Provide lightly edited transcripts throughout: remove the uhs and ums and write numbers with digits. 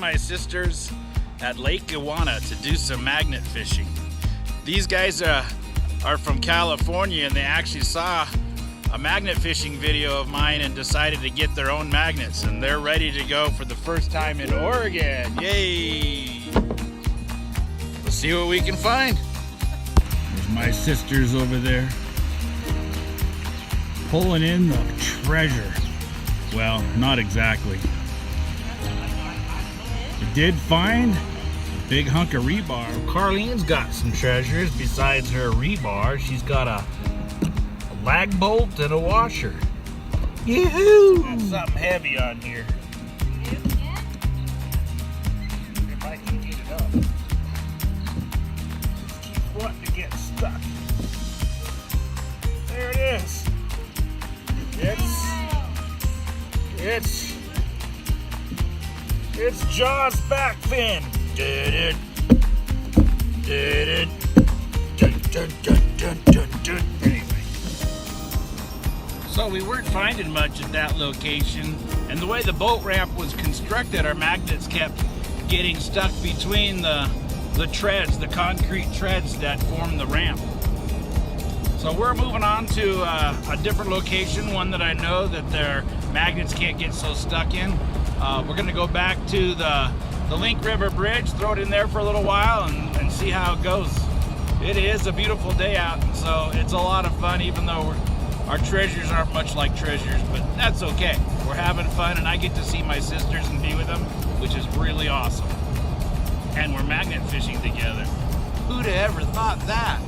my sisters at Lake Ewauna to do some magnet fishing. These guys are from California, and they actually saw a magnet fishing video of mine and decided to get their own magnets, and they're ready to go for the first time in Oregon. Yay! Let's see what we can find. There's my sisters over there pulling in the treasure. Well, not exactly. I did find a big hunk of rebar. Carlene's got some treasures besides her rebar. She's got a lag bolt and a washer. Yoo-hoo! Got something heavy on here. If I can get it up. Just keep wanting to get stuck. There it is. It's Jaws back fin. Did it. Anyway. So we weren't finding much at that location, and the way the boat ramp was constructed, our magnets kept getting stuck between the treads, the concrete treads that form the ramp. So we're moving on to a different location, one that I know that their magnets can't get so stuck in. We're going to go back to the Lake River Bridge, throw it in there for a little while, and see how it goes. It is a beautiful day out, so it's a lot of fun, even though our treasures aren't much like treasures, but that's okay. We're having fun, and I get to see my sisters and be with them, which is really awesome. And we're magnet fishing together. Who'd have ever thought that?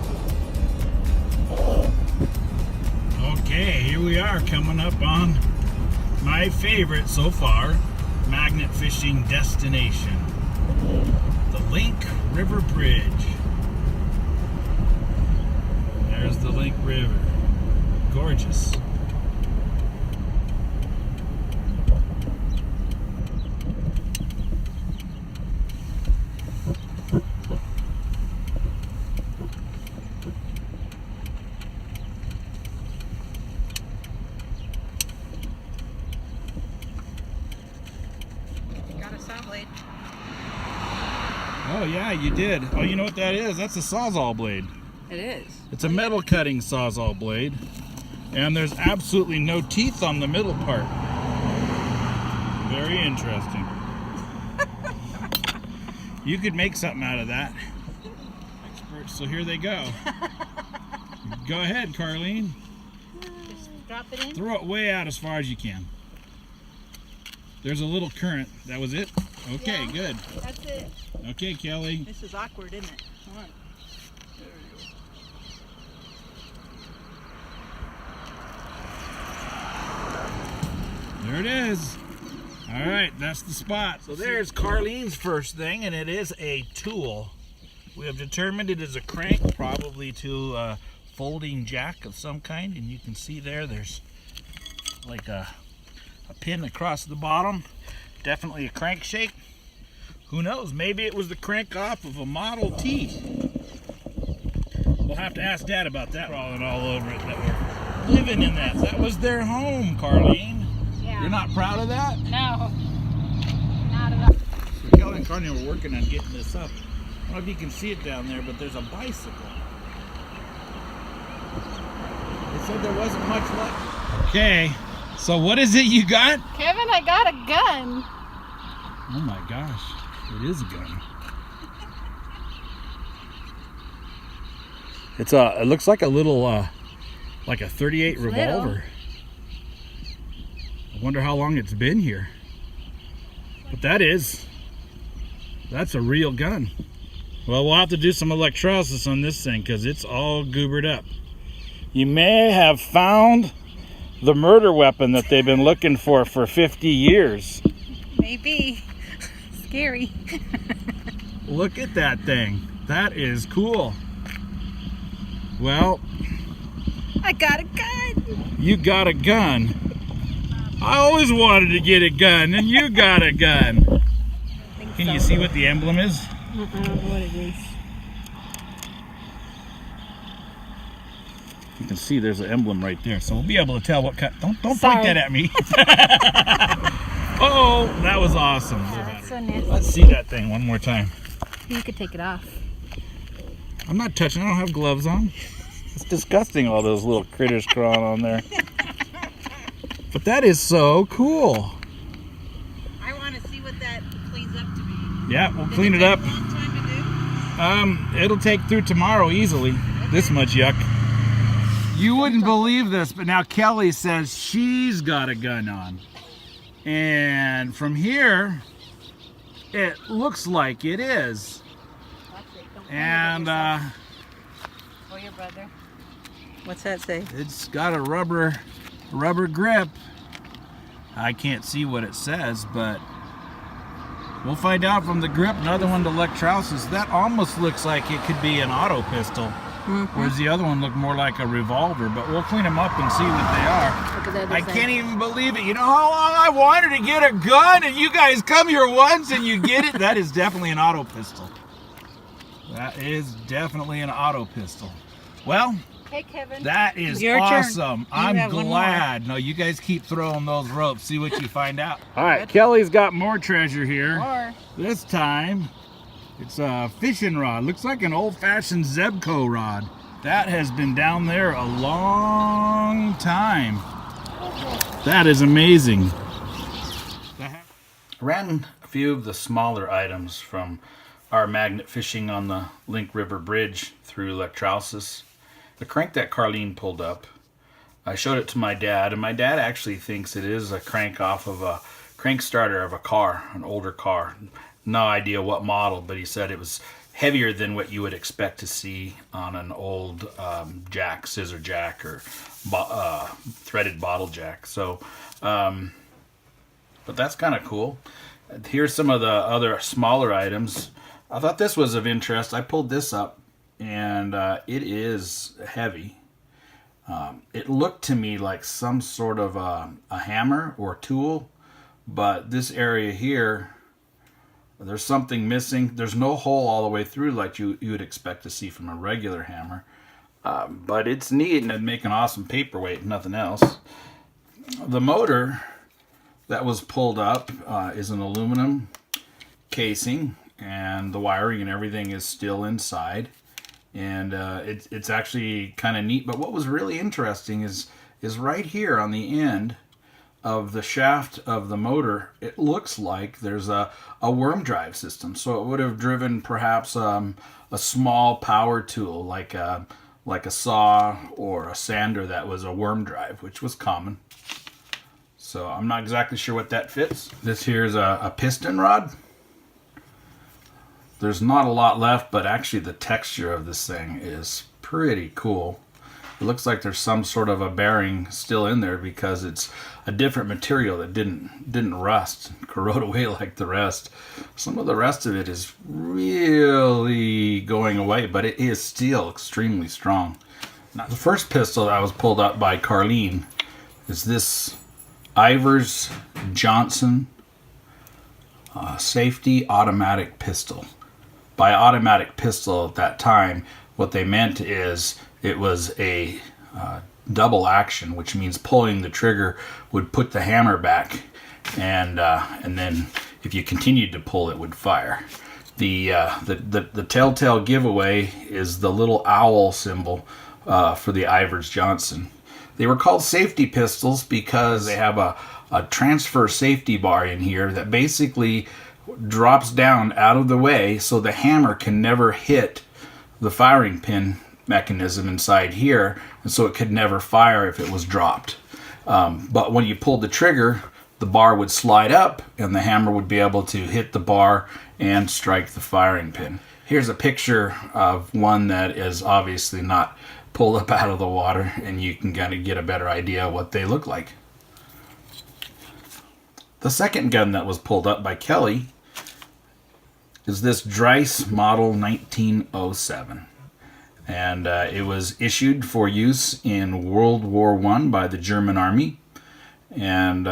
Okay, here we are coming up on my favorite so far magnet fishing destination, the Lake River Bridge. There's the Lake River. Gorgeous. Blade. Oh yeah, you did. Oh, you know what that is? That's a Sawzall blade. It is. It's a metal cutting Sawzall blade, and there's absolutely no teeth on the middle part. Very interesting. You could make something out of that. Experts, so here they go. Go ahead, Carlene. Just drop it in. Throw it way out as far as you can. There's a little current. That was it? Okay, yeah, good. That's it. Okay, Kelly. This is awkward, isn't it? Come on. There it is. All right, that's the spot. So there's Carlene's first thing, and it is a tool. We have determined it is a crank, probably to a folding jack of some kind, and you can see there's like a pin across the bottom. Definitely a crankshaft. Who knows? Maybe it was the crank off of a Model T. We'll have to ask Dad about that. Crawling all over it. That we're living in that. That was their home, Carlene. Yeah. You're not proud of that? No. Not at all. So Kelly and Carlene were working on getting this up. I don't know if you can see it down there, but there's a bicycle. They said there wasn't much left. Okay. So what is it you got? Kevin, I got a gun. Oh my gosh, it is a gun. It looks like a little, like a .38 revolver. Little. I wonder how long it's been here. But that's a real gun. Well, we'll have to do some electrolysis on this thing because it's all goobered up. You may have found the murder weapon that they've been looking for 50 years. Maybe. Scary. Look at that thing. That is cool. Well, I got a gun. You got a gun. I always wanted to get a gun, and you got a gun. Can you see what the emblem is? I don't know what it is. You can see there's an emblem right there, so we'll be able to tell what kind. Don't point Sorry. that at me. Oh, that was awesome. That's so nasty. Let's see that thing one more time. You could take it off. I'm not touching. I don't have gloves on. It's disgusting, all those little critters crawling on there. But that is so cool. I want to see what that cleans up to be. Yeah, we'll clean it up. A long time to do? It'll take through tomorrow easily. This much yuck. You wouldn't believe this, but now Kelly says she's got a gun on. And from here, it looks like it is. And For your brother. What's that say? it's got a rubber grip. I can't see what it says, but we'll find out from the grip. Another one to electrolysis. That almost looks like it could be an auto pistol, whereas the other one looked more like a revolver. But we'll clean them up and see what they are. Look at that. I can't even believe it. You know how long I wanted to get a gun, and you guys come here once and you get it? That is definitely an auto pistol. That is definitely an auto pistol. Well, Hey, Kevin. that is Your turn. awesome. I'm have one glad. No, you guys keep throwing those ropes. See what you find out. All right, Kelly's got more treasure here. More. This time, it's a fishing rod. Looks like an old-fashioned Zebco rod. That has been down there a long time. That is amazing. I ran a few of the smaller items from our magnet fishing on the Link River Bridge through electrolysis. The crank that Carlene pulled up, I showed it to my dad, and my dad actually thinks it is a crank off of a crank starter of a car, an older car. No idea what model, but he said it was heavier than what you would expect to see on an old jack, scissor jack, or threaded bottle jack. So, but that's kind of cool. Here's some of the other smaller items. I thought this was of interest. I pulled this up, and it is heavy. It looked to me like some sort of a hammer or tool, but this area here, there's something missing. There's no hole all the way through like you would expect to see from a regular hammer, but it's neat and it'd make an awesome paperweight, if nothing else. The motor that was pulled up is an aluminum casing, and the wiring and everything is still inside. And it's actually kind of neat. But what was really interesting is right here on the end of the shaft of the motor, it looks like there's a worm drive system. So it would have driven perhaps a small power tool like a saw or a sander that was a worm drive, which was common. So I'm not exactly sure what that fits. This here is a piston rod. There's not a lot left, but actually the texture of this thing is pretty cool. It looks like there's some sort of a bearing still in there because it's a different material that didn't rust, corrode away like the rest. Some of the rest of it is really going away, but it is still extremely strong. Now, the first pistol that was pulled up by Carlene is this Ivers Johnson safety automatic pistol. By automatic pistol at that time, what they meant is it was a double action, which means pulling the trigger would put the hammer back, and then if you continued to pull, it would fire. The telltale giveaway is the little owl symbol for the Ivers Johnson. They were called safety pistols because they have a transfer safety bar in here that basically drops down out of the way so the hammer can never hit the firing pin mechanism inside here, and so it could never fire if it was dropped. But when you pulled the trigger, the bar would slide up and the hammer would be able to hit the bar and strike the firing pin. Here's a picture of one that is obviously not pulled up out of the water, and you can kind of get a better idea of what they look like. The second gun that was pulled up by Kelly is this Dreiss model 1907. And it was issued for use in World War I by the German Army. And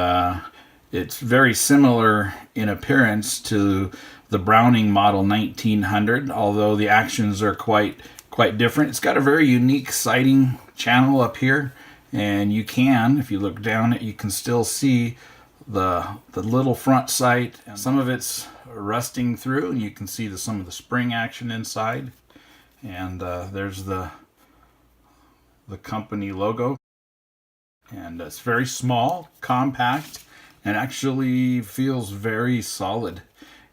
it's very similar in appearance to the Browning model 1900, although the actions are quite different. It's got a very unique sighting channel up here. And you can, if you look down it, you can still see the little front sight, and some of it's rusting through, and you can see some of the spring action inside. And there's the company logo, and it's very small, compact, and actually feels very solid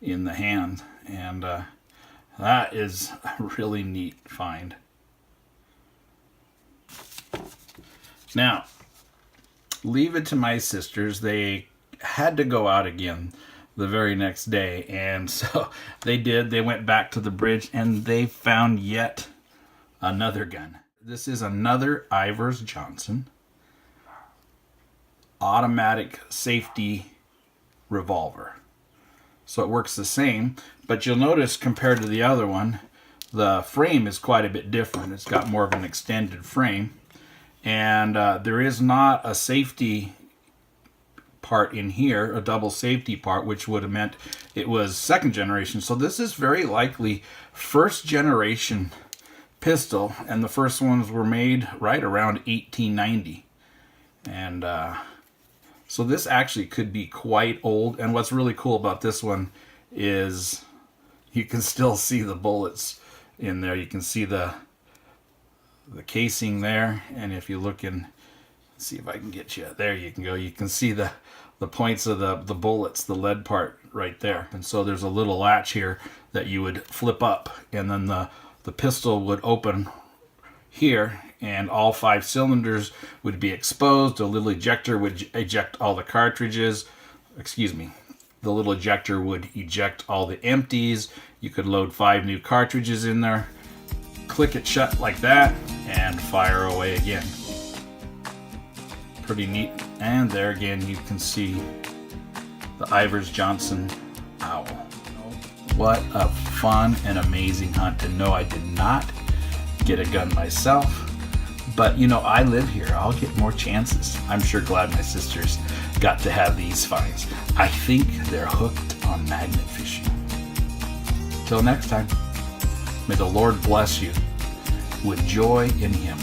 in the hand. And that is a really neat find. Now, leave it to my sisters. They had to go out again the very next day, and so they did. They went back to the bridge and they found yet another gun. This is another Ivers Johnson automatic safety revolver. So it works the same, but you'll notice compared to the other one, the frame is quite a bit different. It's got more of an extended frame, and there is not a safety part in here, a double safety part, which would have meant it was second generation. So this is very likely first generation pistol, and the first ones were made right around 1890. And so this actually could be quite old. And what's really cool about this one is you can still see the bullets in there. You can see the casing there, and if you look in, see if I can get you, there you can go. You can see the points of the bullets, the lead part right there. And so there's a little latch here that you would flip up, and then the pistol would open here, and all 5 cylinders would be exposed. A little ejector would eject all the cartridges. Excuse me. The little ejector would eject all the empties. You could load 5 new cartridges in there, click it shut like that, and fire away again. Pretty neat. And there again you can see the Ivers Johnson Owl. What a fun and amazing hunt. And no, I did not get a gun myself, but you know, I live here. I'll get more chances. I'm sure glad my sisters got to have these finds. I think they're hooked on magnet fishing. Till next time, may the Lord bless you with joy in Him.